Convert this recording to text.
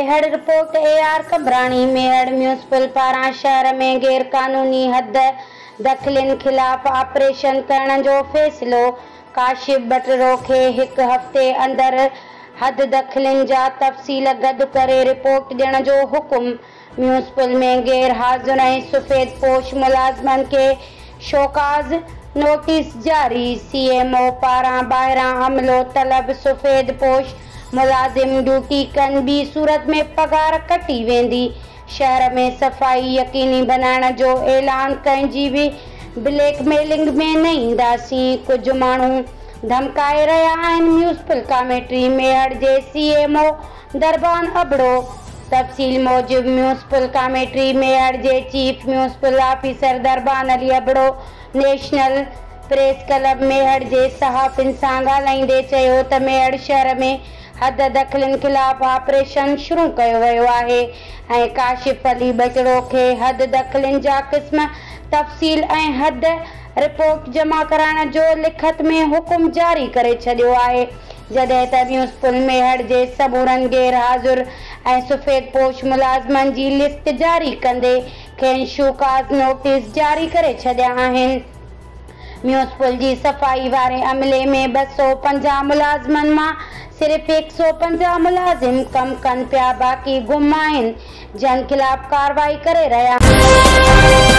Mehar report AR Kabrani. Mehar municipal पारां शहर में गैर कानूनी हद दख़लनि खिलाफ़ ऑपरेशन करण जो फ़ैसिलो। काशिफ बटरो खे हिकु हफ़्ते अंदर हद दख़लनि जा तफ़सील गॾु करे रिपोर्ट ॾियण जो हुकुम। म्यूनिसिपल में गैर हाज़िर ऐं सफ़ेद पोश मुलाज़िमनि खे शोकाज़ नोटिस जारी। CMO पारां ॿाहिरां अमलो तलब। सफ़ेद पोश मुलाज़िम ड्यूटी कनि, ॿी सूरत में पगार कटी वेंदी। शहर में सफ़ाई यकीनी बनाइण जो ऐलान कंहिंजी बि ब्लैकमेलिंग में न ईंदासीं। कुझु माण्हू धमकाए रहिया आहिनि। म्यूनिसिपल कमेटी मेहड़ जे CMO दरबान अबड़ो। तफ़सील मूजिबि म्यूनिसिपल कमेटी मेहड़ जे chief municipal officer Darban Ali Abro national press club Mehar जे सहाफ़ियुनि सां ॻाल्हाईंदे चयो त मेहड़ शहर में हद दख़लनि खिलाफ़ ऑपरेशन शुरू कयो वियो आहे ऐं काशिफ अली बटरो खे हद दख़लनि जा क़िस्म, तफ़सील ऐं हद रिपोर्ट जमा कराइण जो लिखत में हुकुम जारी करे छॾियो आहे। जॾहिं त म्यूनिसिपल मेहड़ जे सबूरनि गैर हाज़िर ऐं सफ़ेद पोश मुलाज़िमनि जी लिस्ट जारी कंदे खेनि शोकाज़ नोटिस जारी करे छॾिया आहिनि। म्यूनिसिपल जी सफ़ाई वारे अमले में 250 मुलाज़िमनि मां सिर्फ़ 150 मुलाज़िम कमु कनि पिया, बाक़ी गुम आहिनि, जन खिलाफ़ कार्रवाई करे रहिया आहिनि।